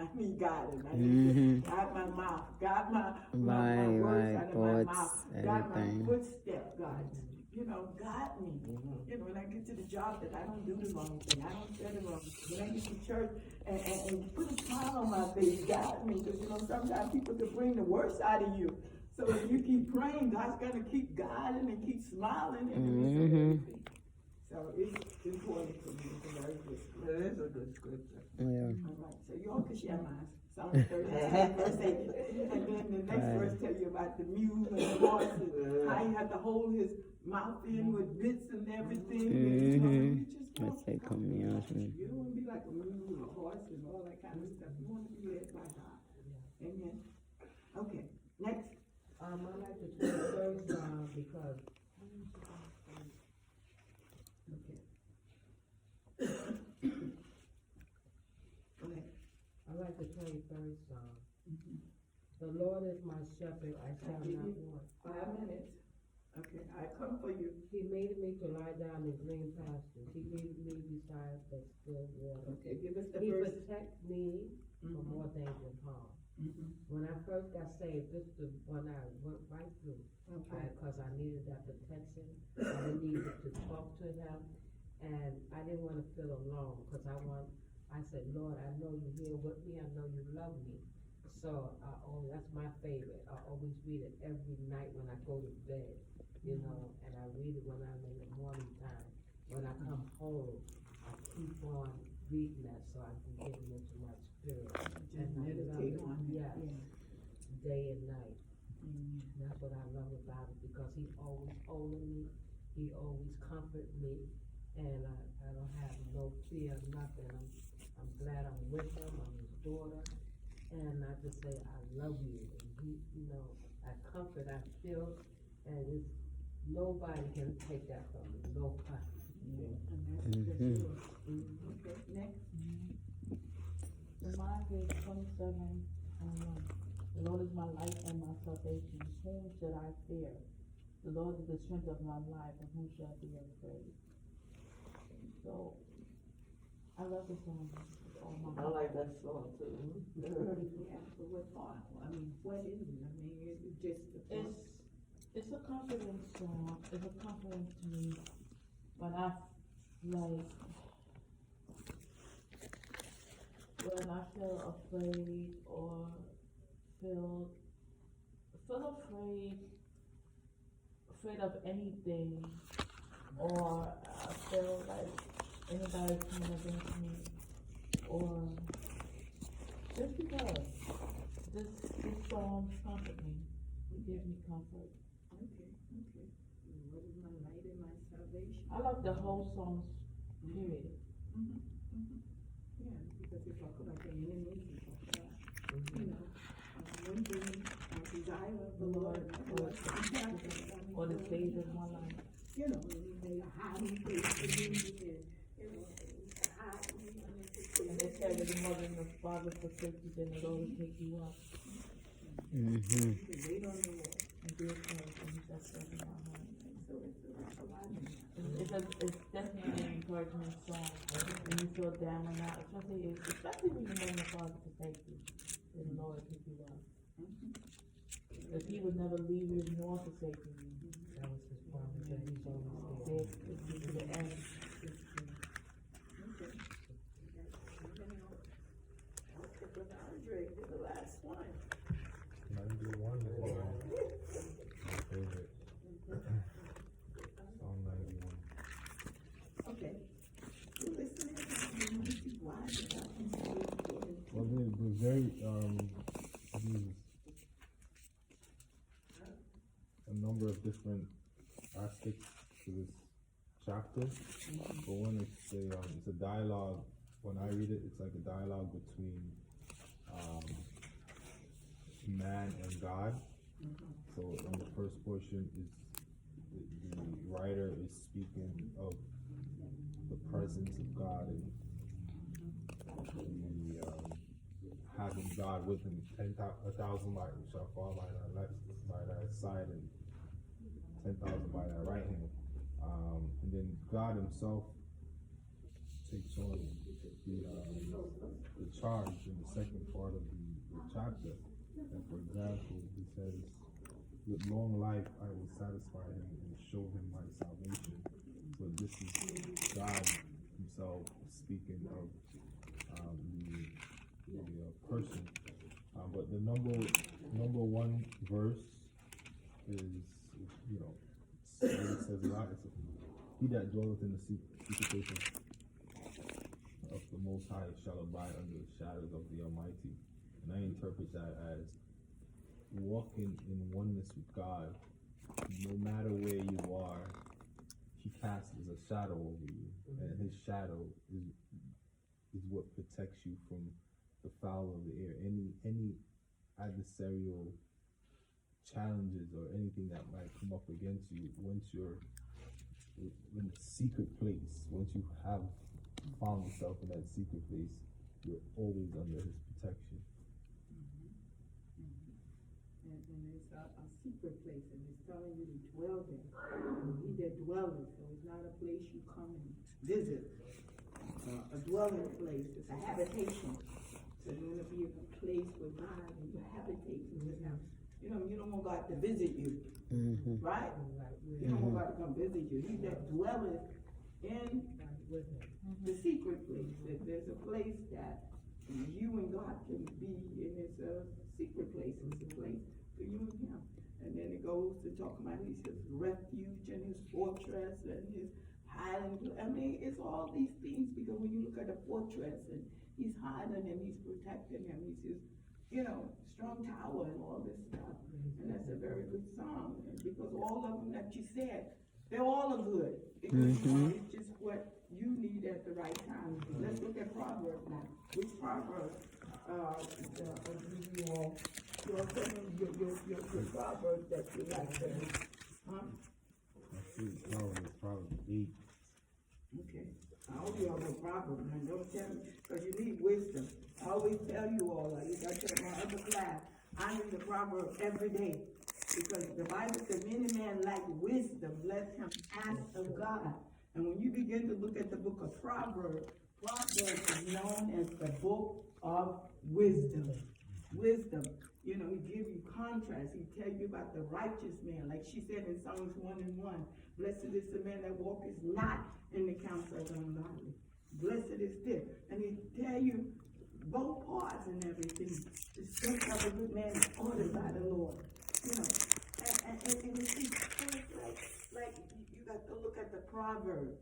I need guidance. I need to guide my mouth, guide my words out of my mouth, guide my footstep, God. You know, guide me. You know, when I get to the job that I don't do the wrong thing, I don't say the wrong thing. When I get to church and put a smile on my face, guide me. Because, you know, sometimes people can bring the worst out of you. So if you keep praying, God's going to keep guiding and keep smiling in the midst of everything. So it's important for me. It's a very good scripture. It is a good scripture. Yeah. All right. So you all can share mine. Psalm 32, verse 8. And then the next verse tell you about the mule and the horse and how you have to hold his mouth in with bits and everything. And, you know, you just want to you don't want to be like a mule or a horse and all that kind of stuff. You want to be led by God. Amen. Okay. Next. I like the 23rd Psalm because I like the 23rd Psalm. The Lord is my shepherd, I shall not want. 5 minutes. Okay, I come for you. He made me to lie down in green pastures. He leads me beside the still water. Okay, give us the He verse. protects me from more danger and harm. When I first got saved, this is the one I went right through. Because I needed that protection. I needed to talk to him. And I didn't want to feel alone because I said, Lord, I know you're here with me. I know you love me. So that's my favorite. I always read it every night when I go to bed, you know, and I read it when I'm in the morning time. When I come home, I keep on reading that so I can get it into my spirit. And meditate on it. Yes. Day and night. That's what I love about it because he's always holding me. He always comforts me. And I don't have no fear of nothing. I'm glad I'm with him. I'm his daughter. And I just say, I love you. And he, you know, I comfort, I feel, and it's, nobody can take that from me. Nobody. Okay, next. Mine is 27 and 1. The Lord is my light and my salvation. Whom should I fear? The Lord is the strength of my life, and whom shall I be afraid? So, I love the song. I like that song too. Yeah, but what part? I mean, what is it? I mean, it's just It's a confidence song. It's a confidence to me. When I feel afraid or feel afraid of anything, or I feel like anybody's coming against me, or just because this song comfort me. It gives me comfort. okay. What is my light and my salvation? I like the whole song, period. Yeah, because we talk about the enemies, we talk about, you know, one thing, desire of the Lord, Or the days of my life. you know, they are hiding place for you, and, you know, hiding. And they say that the mother and the father forsake you, then the Lord will take you up. You can wait on the Lord. And be encouraged, and He shall strengthen my heart. So it's a lot of It's definitely an encouragement song. When you feel down and out, especially when you know the Father forsake you, then the Lord will pick you up. If He would never leave you nor forsake you, that was His promise, that He's always there to the end. Andre, you're the last one. 91 is my favorite. Psalm 91. Okay. You're listening. Why? Well, there's very, there's a number of different aspects to this chapter. But one, it's a dialogue. When I read it, it's like a dialogue between man and God. So in the first portion is the writer is speaking of the presence of God and the having God with him. 1,000 shall fall by thy side and 10,000 by thy right hand. And then God himself takes on the charge in the second part of the chapter. And for example, he says, with long life I will satisfy him and show him my salvation. So this is God himself speaking of the person. But the number one verse is you know, it says a lot. It's he that dwelleth in the secret place of the Most High shall abide under the shadows of the Almighty. And I interpret that as walking in oneness with God. No matter where you are, He casts a shadow over you, and His shadow is what protects you from the foul of the air. Any adversarial challenges or anything that might come up against you, once you're in a secret place, once you have found yourself in that secret place, you're always under His protection. And it's a secret place, and it's telling you to dwell there. He that dwelleth, so it's not a place you come and visit. A dwelling place, it's a habitation. So you want to be in a place where God and you're habitating with Him. You know, you don't want God to visit you, right? You don't want God to come visit you. He that dwelleth in the secret place. There's a place that you and God can be, and it's a secret place. It's a place for you and Him. And then it goes to talk about His refuge and His fortress and His hiding place. I mean, it's all these things, because when you look at the fortress and He's hiding him, He's protecting him, He's his, you know, strong tower and all this stuff. And that's a very good song. And because all of them that you said, they're all good. Because you know, it's just what you need at the right time. Let's look at Proverbs now. Which Proverbs you all, your Proverbs that you like to, huh? I see Proverbs 8. Okay. I hope you all know Proverbs, man. Don't tell me, because you need wisdom. I always tell you all, I tell my other class, I read the Proverbs every day. Because the Bible says, any man lack wisdom, let him ask of God. And when you begin to look at the book of Proverbs, Proverbs is known as the book of wisdom. Wisdom. You know, he gives you contrast. He tells you about the righteous man. Like she said in Psalms 1:1, blessed is the man that walketh not in the counsel of the ungodly. Blessed is this. And he tell you both parts and everything. The steps of a good man is ordered by the Lord. You know, and you see, it's like you got to look at the proverb,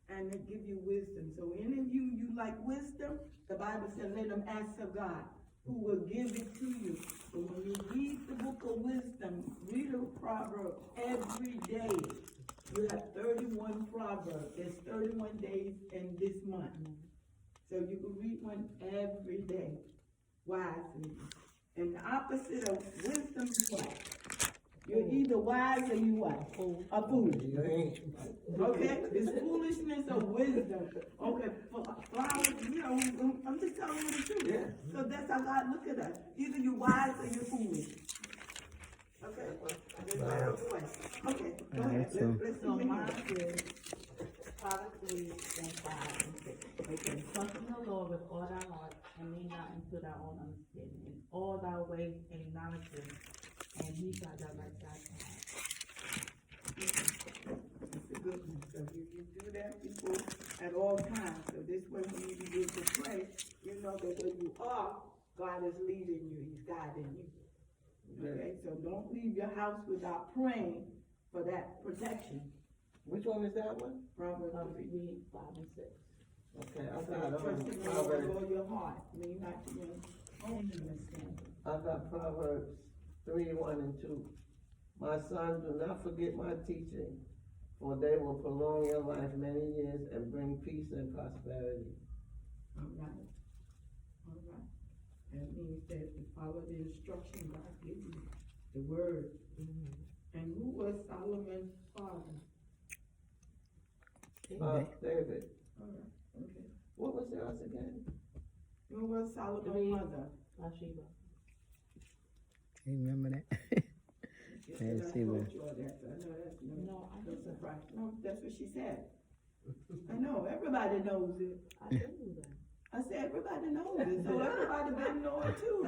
and it give you wisdom. So any of you like wisdom, the Bible says, let them ask of God, who will give it to you. So when you read the book of wisdom, read a proverb every day. You have 31 proverbs. There's 31 days in this month. So you can read one every day wisely. And the opposite of wisdom is what? You're either wise or you what? A fool. Okay? It's foolishness or wisdom. Okay, flowers, you know, I'm just telling you the truth. Yeah. So that's how God look at us. Either you're wise or you're foolish. Okay? Okay, go ahead. Let's So see. mine is Proverbs 3:5-6. Okay, trust in the Lord with all thy heart, and lean not into thy own understanding. In all thy ways acknowledge him, and he shall direct thy path. It's a good one. So you do that before at all times. So this way when you begin to pray, you know that where you are, God is leading you, He's guiding you. Okay, so don't leave your house without praying for that protection. Which one is that one? Proverbs 3. 3:5-6. Okay, I So got trust in the Lord with all your heart. Lean not to your own understanding. I got Proverbs 3:1-2. My son, do not forget my teaching, for they will prolong your life many years and bring peace and prosperity. All right. All right. That means that you follow the instruction God gave you, the word. And who was Solomon's father? David. All right. Okay. What was yours again? Who was Solomon's 3. mother? Bathsheba. Remember that? Yes, Yeah, I she told was. you all that, so I know that's No, I no didn't. surprise. No, that's what she said. I know, everybody knows it. I didn't do that. I said, everybody knows it, so everybody better know it too.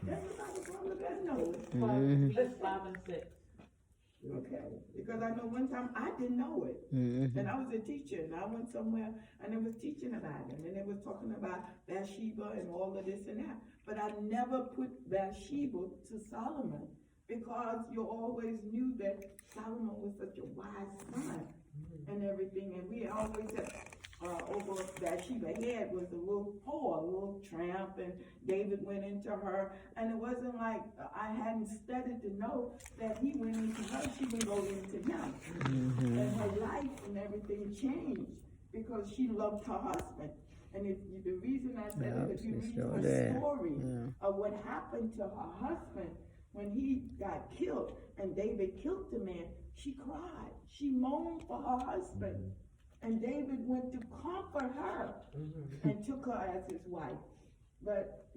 Everybody probably better know it. Ephesians 5 and 6. Okay, because I know one time I didn't know it. And I was a teacher, and I went somewhere, and they was teaching about him, and they was talking about Bathsheba and all of this and that. But I never put Bathsheba to Solomon, because you always knew that Solomon was such a wise son and everything, and we always said, over Bathsheba head was a little whore, a little tramp, and David went into her, and it wasn't like I hadn't studied to know that he went into her, she would go into him. And her life and everything changed because she loved her husband. And if the reason I said it, if you read her story of what happened to her husband when he got killed and David killed the man, she cried. She moaned for her husband. And David went to comfort her and took her as his wife. But,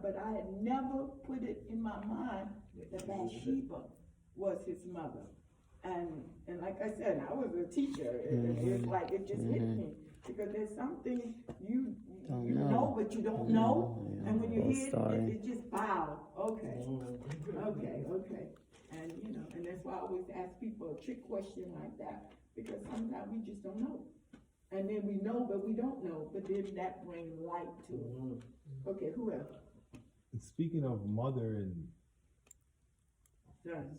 but I had never put it in my mind that Bathsheba was his mother. And like I said, I was a teacher. It's like it just hit me. Because there's something you know, but you don't know. And when you hear it, it just wow. Okay. And and that's why I always ask people a trick question like that. Because sometimes we just don't know. And then we know, but we don't know. But then that brings light to it. Okay, who else? And speaking of mother and Son.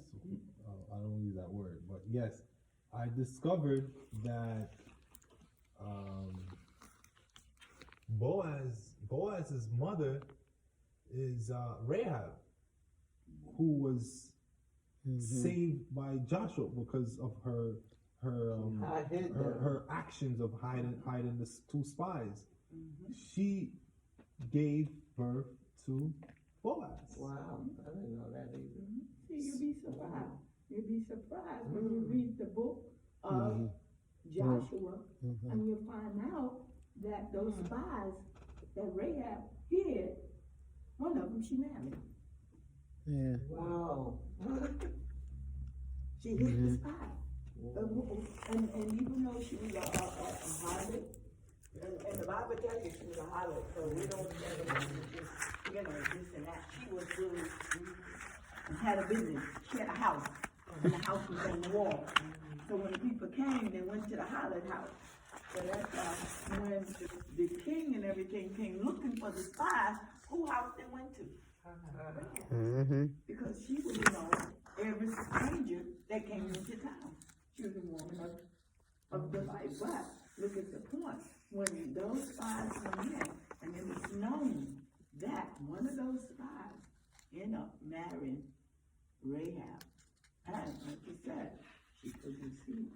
I don't use that word, but yes, I discovered that Boaz's mother is Rahab, who was saved by Joshua because of her actions of hiding the two spies. She gave birth to Boaz. Wow, I didn't know that either. See, you'll be surprised. You'll be surprised when you read the book of Joshua, and you'll find out that those spies that Rahab hid, one of them she married. Yeah. Wow. She hid the spy. And even though she was a harlot, and the Bible tells you she was a harlot, so we don't ever just, this and that. She was really, had a business. She had a house, and the house was on the wall. So when the people came, they went to the harlot house. So that's when the king and everything came looking for the spies, whose house they went to. Because she was, every stranger that came into town. She was a woman of the life. But look at the point. When those spies went in, and it was known that one of those spies ended up marrying Rahab. And like you said, she could receive.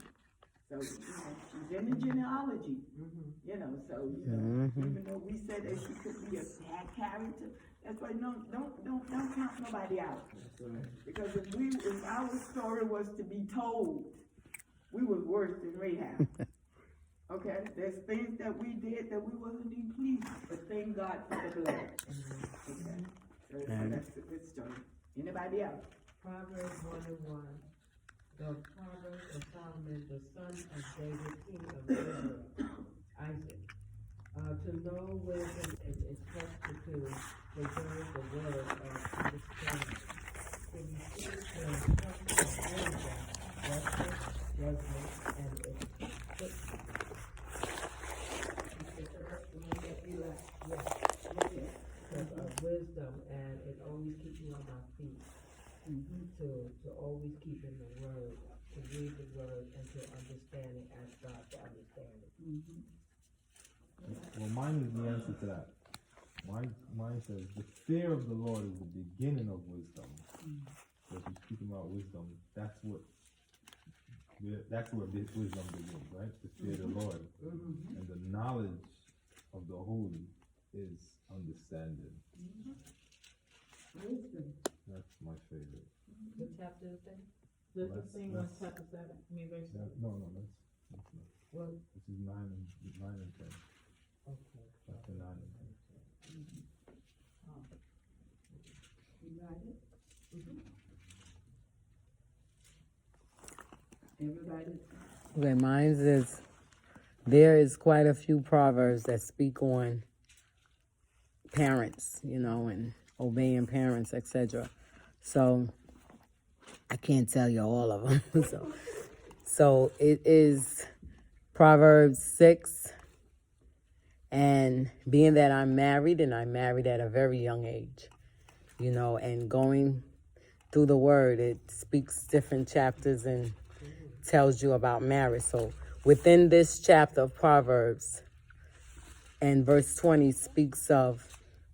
So, she's in the genealogy. So, even though we said that she could be a bad character, that's why don't count nobody out. That's right. Because if our story was to be told, we was worse than Rahab. Okay? There's things that we did that we wasn't even pleased, but thank God for the blood. Okay? So that's a good story. Anybody else? Proverbs 1:1. The Proverbs of Solomon, the son of David, king of Israel, Isaac. To know wisdom is instruction to preserve the word of understanding. To receive the instruction of wisdom, justice, judgment, and equity. Wisdom, and it always keeps me on my feet. To always keep in the word, to read the word, and to understand it, ask God to understand it. Well, mine is the answer to that. Mine says, the fear of the Lord is the beginning of wisdom. So if you're speaking about wisdom, that's where this wisdom begins, right? The fear of the Lord. And the knowledge of the holy is understanding. Wisdom. That's my favorite. What chapter is that? This is thing on chapter 7. Verse 7. No, that's not. Well, This is 9 and 10. okay. Chapter 9 and 10. You got it? Everybody? Okay, mine is, there is quite a few proverbs that speak on parents, you know, and obeying parents, etc. So I can't tell you all of them. So it is Proverbs 6. And being that I'm married, and I'm married at a very young age, you know, and going through the word, it speaks different chapters and tells you about marriage. So within this chapter of Proverbs, and verse 20 speaks of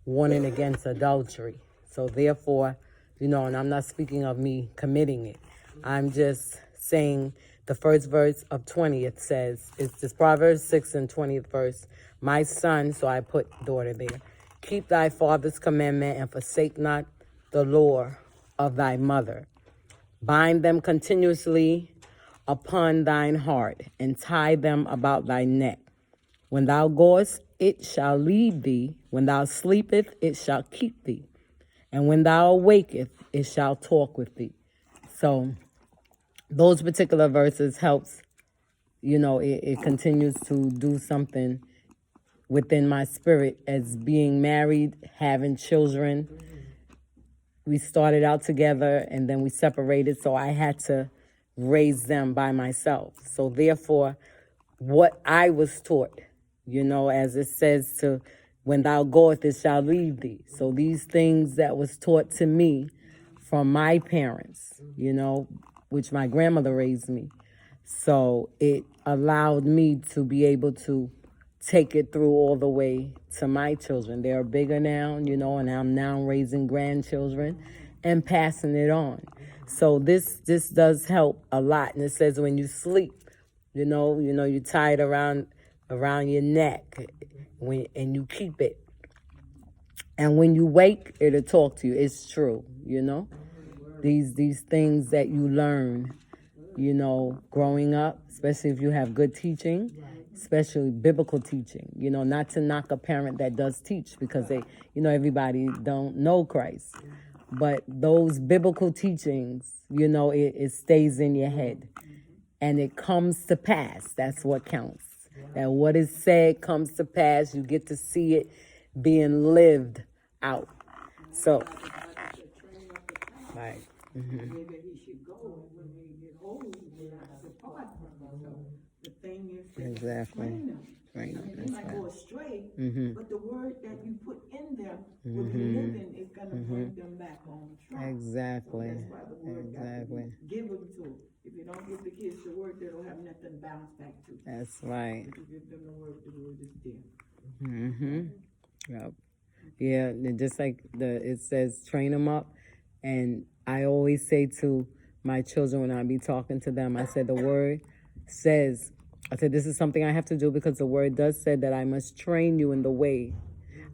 warning against adultery. So therefore, you know, and I'm not speaking of me committing it. I'm just saying the first verse of 20, it says, it's this Proverbs 6 and 20th verse, my son, so I put daughter there, keep thy father's commandment and forsake not the law of thy mother. Bind them continuously upon thine heart and tie them about thy neck. When thou goest, it shall lead thee. When thou sleepeth, it shall keep thee. And when thou awaketh, it shall talk with thee. So those particular verses helps, you know, it continues to do something within my spirit as being married, having children. We started out together and then we separated, so I had to raise them by myself. So therefore, what I was taught, you know, as it says to, when thou goest, it shall lead thee. So these things that was taught to me from my parents, you know, which my grandmother raised me. So it allowed me to be able to take it through all the way to my children. They're bigger now, you know, and I'm now raising grandchildren and passing it on. So this does help a lot. And it says when you sleep, you know, you tie it around your neck and you keep it. And when you wake, it'll talk to you. It's true, you know. These things that you learn, you know, growing up, especially if you have good teaching, especially biblical teaching, you know, not to knock a parent that does teach because they, you know, everybody don't know Christ. But those biblical teachings, you know, it stays in your head and it comes to pass. That's what counts. That what is said comes to pass. You get to see it being lived out. So, right. Maybe he should go when they get old, they not depart from him. So the thing is to Exactly. train them. Train them, They that's might right. go astray, but the word that you put in them will be living is gonna bring them back on track. Exactly. So that's why the word got to Exactly. be given to them. If you don't give the kids the word, they don't have nothing to bounce back to. That's right. If you give them the word is there. Yep. Yeah, and just like it says, train them up. And I always say to my children when I be talking to them, I said the word says, I said this is something I have to do because the word does say that I must train you in the way.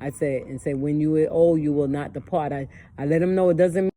I say when you are old, you will not depart. I let them know it doesn't